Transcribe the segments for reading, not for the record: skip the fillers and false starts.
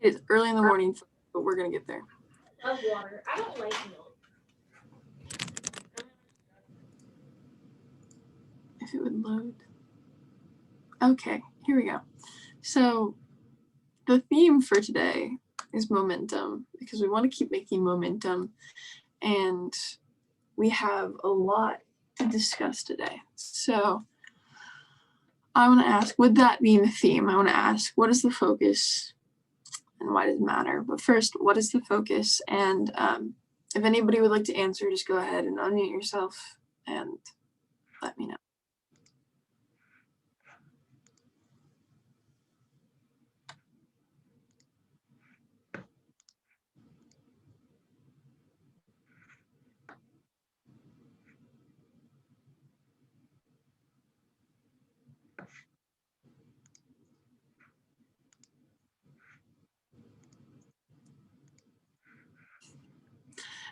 It's early in the morning, but we're going to get there. Love water. I don't like milk. If it would load. Okay, here we go. So the theme for today is momentum, because we want to keep making momentum, and we have a lot to discuss today. So I want to ask, with that being the theme, I want to ask, what is the focus and why does it matter? But first, what is the focus? And if anybody would like to answer, just go ahead and unmute yourself and let me know.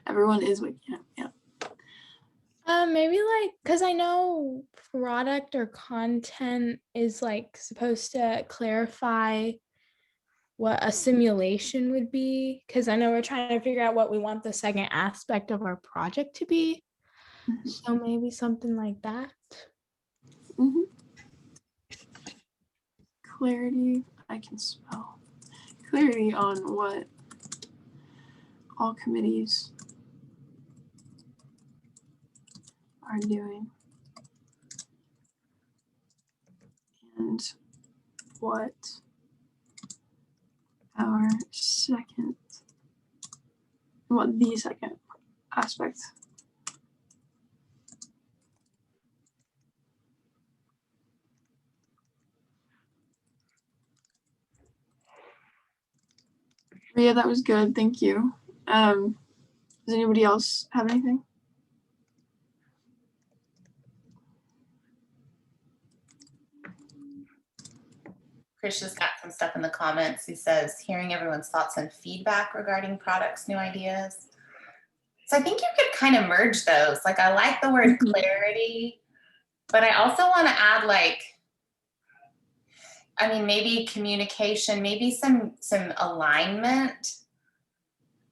Everyone is waking up, yeah. Maybe like, because I know product or content is like supposed to clarify what a simulation would be, because I know we're trying to figure out what we want the second aspect of our project to be. So maybe something like that. Mm-hmm. Clarity, I can spell. Clarity on what all committees are doing and what the second aspect Yeah, that was good. Thank you. Does anybody else have anything? Chris just got some stuff in the comments. He says, hearing everyone's thoughts and feedback regarding products, new ideas. So I think you could kind of merge those. Like, I like the word clarity, but I also want to add, like, I mean, maybe communication, maybe some alignment.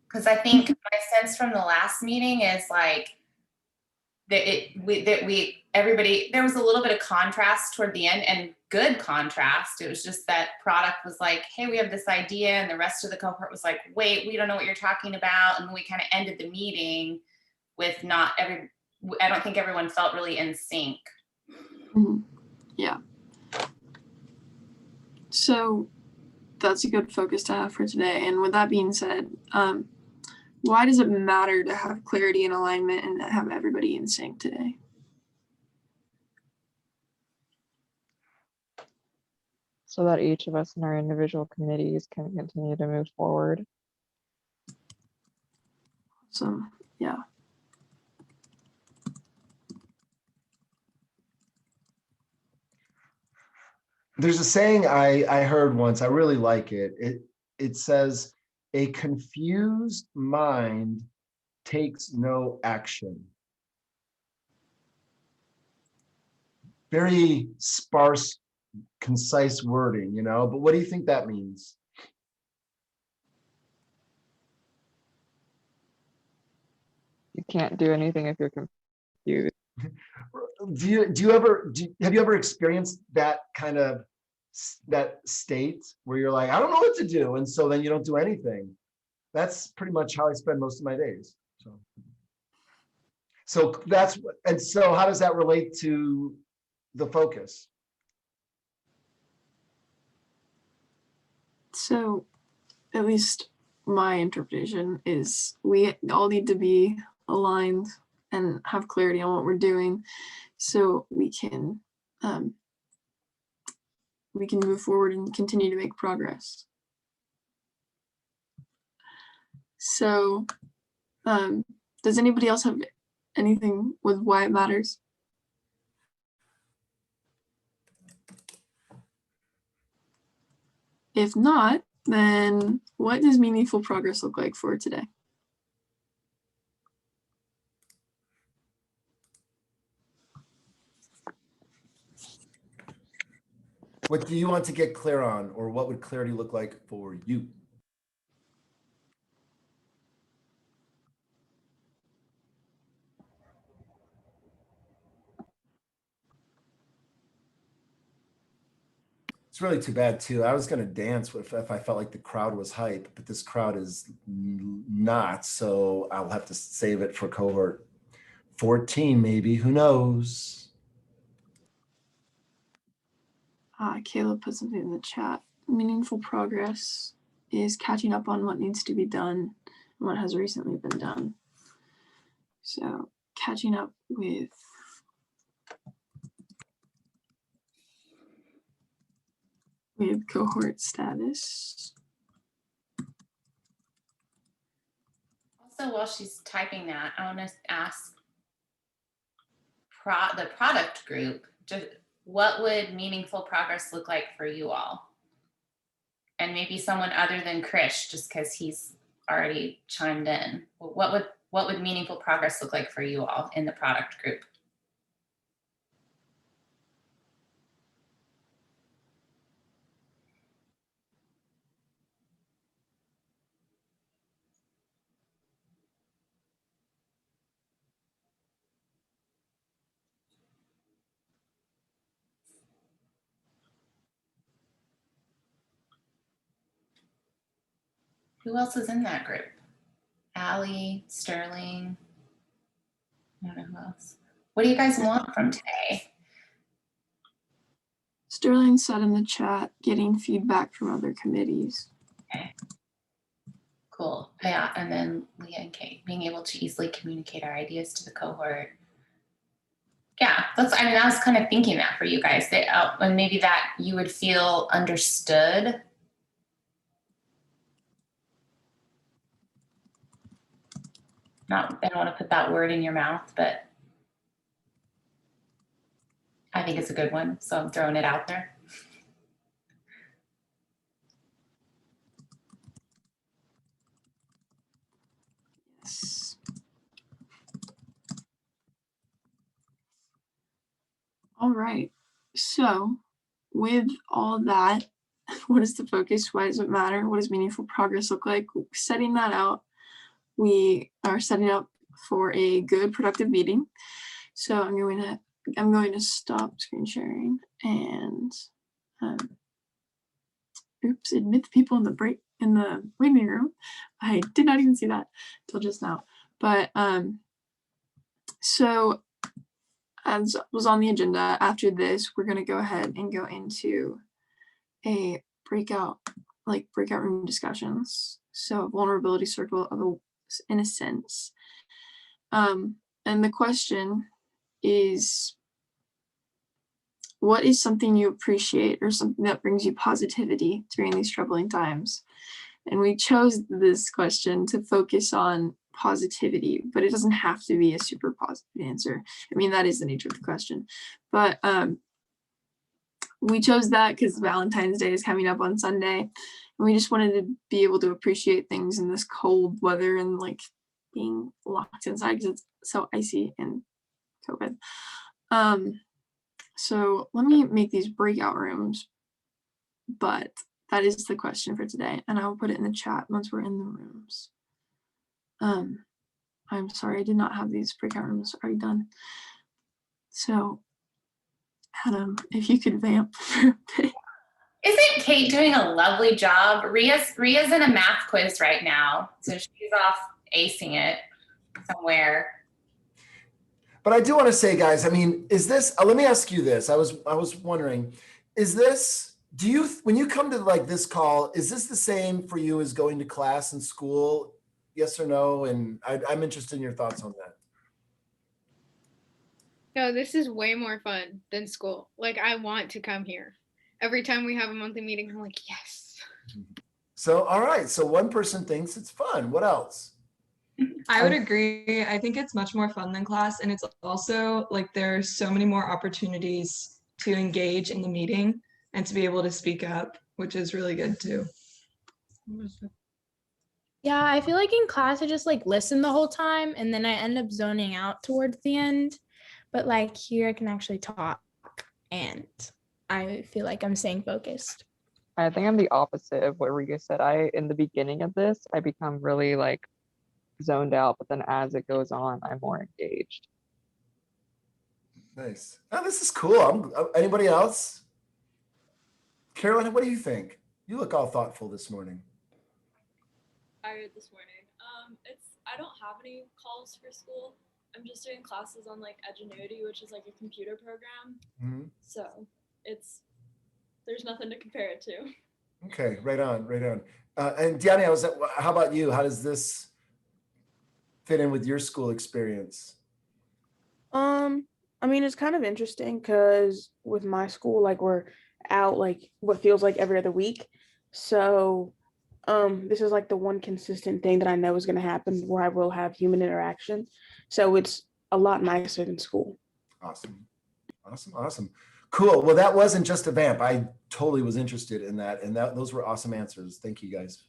Because I think my sense from the last meeting is like everybody, there was a little bit of contrast toward the end, and good contrast. It was just that product was like, hey, we have this idea, and the rest of the cohort was like, wait, we don't know what you're talking about. And we kind of ended the meeting with I don't think everyone felt really in sync. Mm-hmm. Yeah. So that's a good focus to have for today. And with that being said, why does it matter to have clarity and alignment and have everybody in sync today? So that each of us in our individual committees can continue to move forward. So, yeah. There's a saying I heard once, I really like it. It says, a confused mind takes no action. Very sparse, concise wording, you know, but what do you think that means? You can't do anything if you're confused. Have you ever experienced that kind of state where you're like, I don't know what to do, and so then you don't do anything? That's pretty much how I spend most of my days. So how does that relate to the focus? So at least my interpretation is we all need to be aligned and have clarity on what we're doing so we can move forward and continue to make progress. So does anybody else have anything with why it matters? If not, then what does meaningful progress look like for today? What do you want to get clear on, or what would clarity look like for you? It's really too bad too. I was gonna dance if I felt like the crowd was hype, but this crowd is not. So I'll have to save it for cohort 14, maybe. Who knows? Caleb put something in the chat. Meaningful progress is catching up on what needs to be done and what has recently been done. So catching up with cohort status. Also, while she's typing that, I want to ask the product group, just what would meaningful progress look like for you all? And maybe someone other than Krish, just because he's already chimed in. What would meaningful progress look like for you all in the product group? Who else is in that group? Allie, Sterling. I don't know who else. What do you guys want from today? Sterling said in the chat, getting feedback from other committees. Okay. Cool. Yeah, and then Leah and Kate being able to easily communicate our ideas to the cohort. Yeah, I was kind of thinking that for you guys, and maybe that you would feel understood. I don't want to put that word in your mouth, but I think it's a good one, so I'm throwing it out there. Yes. All right. So with all that, what is the focus? Why does it matter? What does meaningful progress look like? Setting that out, we are setting up for a good, productive meeting. So I'm going to stop screen sharing and admit the people in the waiting room. I did not even see that till just now. But so as was on the agenda, after this, we're going to go ahead and go into a breakout room discussions. So vulnerability circle in a sense. And the question is, what is something you appreciate or something that brings you positivity during these troubling times? And we chose this question to focus on positivity, but it doesn't have to be a super positive answer. I mean, that is the nature of the question. But we chose that because Valentine's Day is coming up on Sunday. And we just wanted to be able to appreciate things in this cold weather and like being locked inside because it's so icy and COVID. So let me make these breakout rooms, but that is the question for today. And I will put it in the chat once we're in the rooms. I'm sorry, I did not have these breakout rooms already done. So Adam, if you could vamp for a bit. Isn't Kate doing a lovely job? Ria's in a math quiz right now, so she's off acing it somewhere. But I do want to say, guys, I mean, is this, let me ask you this. I was wondering, is this, when you come to like this call, is this the same for you as going to class in school? Yes or no? And I'm interested in your thoughts on that. No, this is way more fun than school. Like, I want to come here. Every time we have a monthly meeting, I'm like, yes. So, all right. So one person thinks it's fun. What else? I would agree. I think it's much more fun than class. And it's also like there are so many more opportunities to engage in the meeting and to be able to speak up, which is really good too. Yeah, I feel like in class I just like listen the whole time and then I end up zoning out towards the end. But like here I can actually talk and I feel like I'm staying focused. I think I'm the opposite of what Rika said. In the beginning of this, I become really like zoned out, but then as it goes on, I'm more engaged. Nice. Oh, this is cool. Anybody else? Carolyn, what do you think? You look all thoughtful this morning. Tired this morning. I don't have any calls for school. I'm just doing classes on like Edgenuity, which is like a computer program. Mhm. So there's nothing to compare it to. Okay, right on, right on. And Deanna, how about you? How does this fit in with your school experience? I mean, it's kind of interesting because with my school, like we're out like what feels like every other week. So, this is like the one consistent thing that I know is going to happen where I will have human interaction. So it's a lot nicer than school. Awesome. Awesome. Awesome. Cool. Well, that wasn't just a vamp. I totally was interested in that. And those were awesome answers. Thank you guys.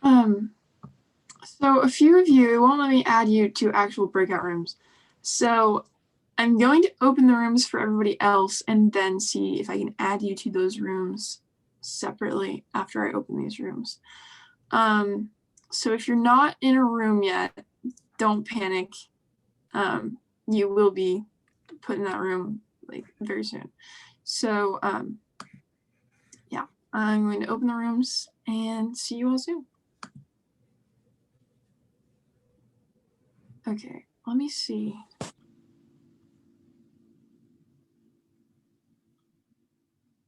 So a few of you won't let me add you to actual breakout rooms. So I'm going to open the rooms for everybody else and then see if I can add you to those rooms separately after I open these rooms. So if you're not in a room yet, don't panic. You will be put in that room like very soon. So yeah, I'm going to open the rooms and see you all soon. Okay, let me see.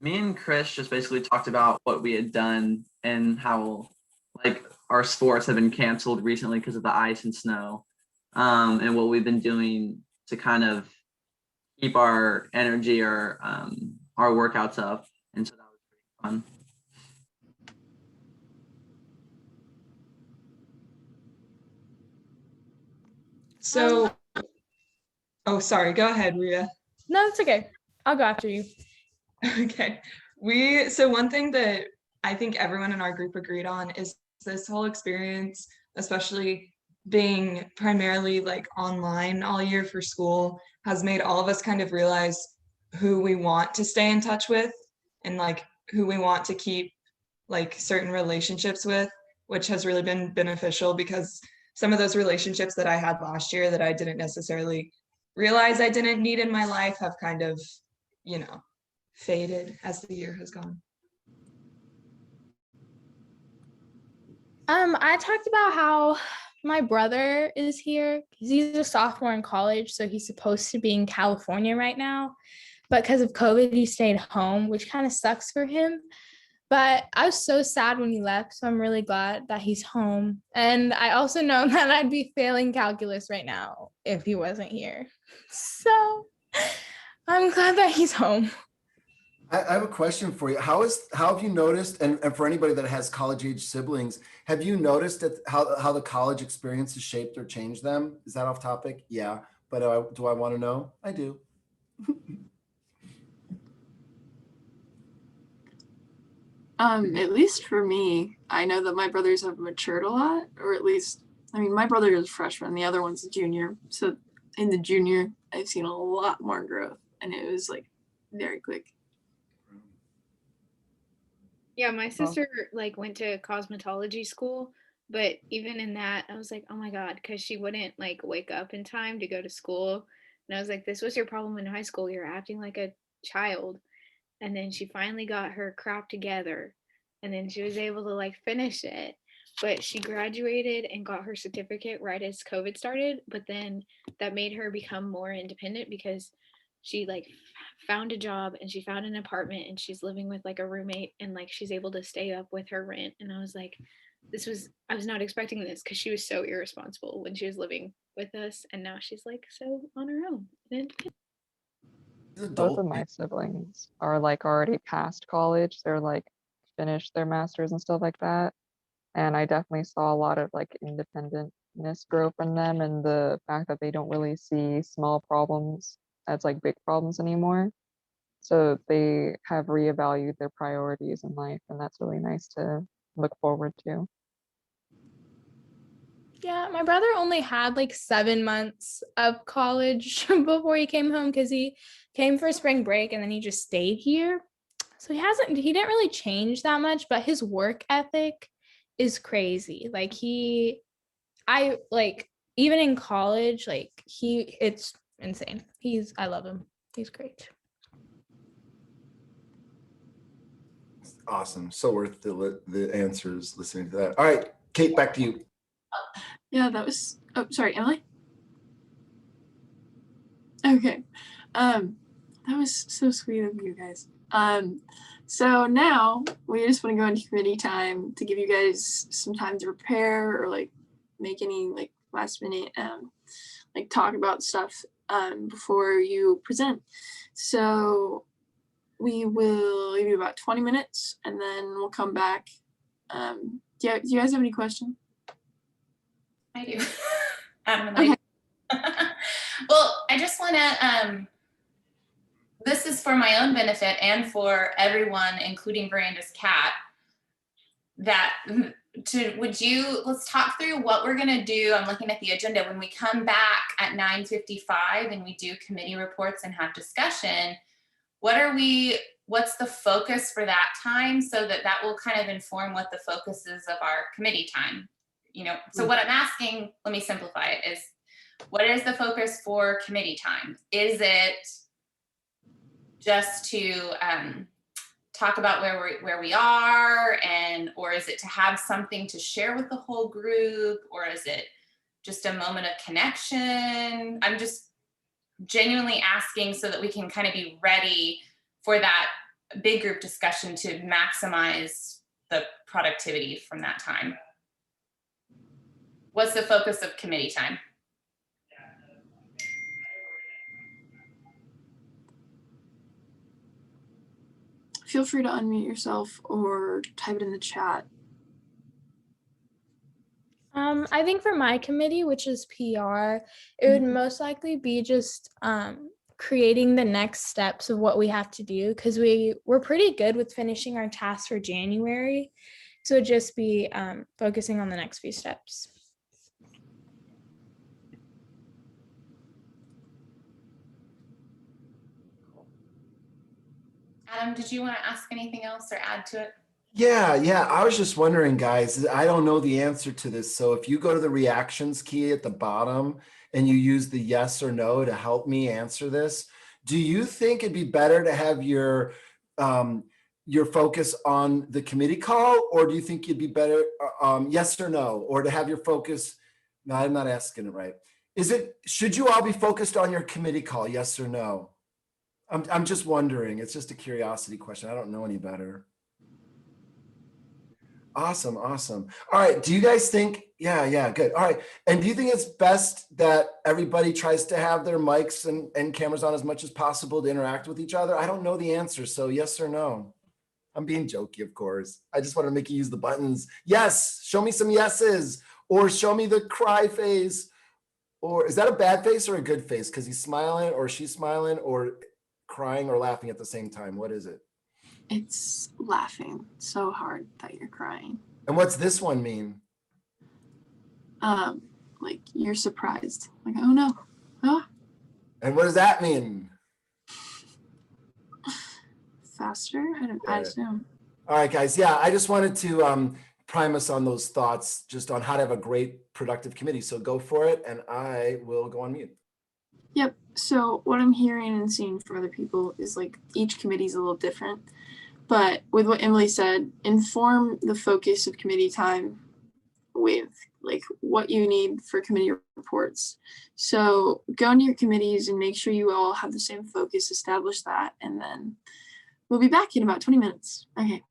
Me and Chris just basically talked about what we had done and how like our sports have been canceled recently because of the ice and snow, and what we've been doing to kind of keep our energy or our workouts up. And so that was pretty fun. So, oh, sorry, go ahead, Rhea. No, it's okay. I'll go after you. Okay. So one thing that I think everyone in our group agreed on is this whole experience, especially being primarily like online all year for school, has made all of us kind of realize who we want to stay in touch with and like who we want to keep like certain relationships with, which has really been beneficial because some of those relationships that I had last year that I didn't necessarily realize I didn't need in my life have kind of, faded as the year has gone. I talked about how my brother is here. He's a sophomore in college, so he's supposed to be in California right now. But because of COVID, he stayed home, which kind of sucks for him. But I was so sad when he left, so I'm really glad that he's home. And I also know that I'd be failing calculus right now if he wasn't here. So I'm glad that he's home. I have a question for you. How have you noticed, and for anybody that has college age siblings, have you noticed how the college experience has shaped or changed them? Is that off topic? Yeah, but do I want to know? I do. At least for me, I know that my brothers have matured a lot, or at least, I mean, my brother is a freshman, the other one's a junior. So in the junior, I've seen a lot more growth, and it was like very quick. Yeah, my sister like went to cosmetology school, but even in that, I was like, oh my God, because she wouldn't like wake up in time to go to school. And I was like, this was your problem in high school. You're acting like a child. And then she finally got her crap together. And then she was able to like finish it. But she graduated and got her certificate right as COVID started. But then that made her become more independent because she like found a job and she found an apartment and she's living with like a roommate and like she's able to stay up with her rent. And I was like, I was not expecting this because she was so irresponsible when she was living with us. And now she's like so on her own. Both of my siblings are like already past college. They're like finished their masters and stuff like that. And I definitely saw a lot of like independentness grow from them and the fact that they don't really see small problems as like big problems anymore. So they have reevaluated their priorities in life, and that's really nice to look forward to. Yeah, my brother only had like 7 months of college before he came home because he came for spring break and then he just stayed here. So he didn't really change that much, but his work ethic is crazy. Like even in college, like it's insane. I love him. He's great. Awesome. So worth the answers listening to that. All right, Kate, back to you. Yeah, that was, oh, sorry, Emily? Okay. That was so sweet of you guys. So now we just want to go into committee time to give you guys some time to prepare or like make any like last minute like talk about stuff before you present. So we will give you about 20 minutes and then we'll come back. Do you guys have any questions? I do. Adam and I. Well, I just want to, this is for my own benefit and for everyone, including Miranda's cat, that let's talk through what we're going to do. I'm looking at the agenda. When we come back at 9:55 and we do committee reports and have discussion, what's the focus for that time, so that will kind of inform what the focus is of our committee time. So what I'm asking, let me simplify it, is what is the focus for committee time? Is it just to talk about where we are, or is it to have something to share with the whole group, or is it just a moment of connection? I'm just genuinely asking so that we can kind of be ready for that big group discussion to maximize the productivity from that time. What's the focus of committee time? Feel free to unmute yourself or type it in the chat. I think for my committee, which is PR, it would most likely be just creating the next steps of what we have to do, because we're pretty good with finishing our tasks for January. So it'd just be focusing on the next few steps. Adam, did you want to ask anything else or add to it? Yeah. I was just wondering, guys, I don't know the answer to this. So if you go to the reactions key at the bottom and you use the yes or no to help me answer this, do you think it'd be better to have your focus on the committee call, or do you think you'd be better, yes or no, or to have your focus? No, I'm not asking it right. Should you all be focused on your committee call, yes or no? I'm just wondering. It's just a curiosity question. I don't know any better. Awesome. All right. Do you guys think, yeah, good. All right. And do you think it's best that everybody tries to have their mics and cameras on as much as possible to interact with each other? I don't know the answer. So yes or no? I'm being jokey, of course. I just want to make you use the buttons. Yes. Show me some yeses, or show me the cry face. Or is that a bad face or a good face? Because he's smiling or she's smiling or crying or laughing at the same time. What is it? It's laughing so hard that you're crying. And what's this one mean? Like you're surprised. Like, oh no. Oh. And what does that mean? Faster? I assume. All right, guys. Yeah, I just wanted to prime us on those thoughts, just on how to have a great, productive committee. So go for it, and I will go on mute. Yep. So what I'm hearing and seeing from other people is like each committee is a little different. But with what Emily said, inform the focus of committee time with like what you need for committee reports. So go into your committees and make sure you all have the same focus, establish that, and then we'll be back in about 20 minutes. Okay.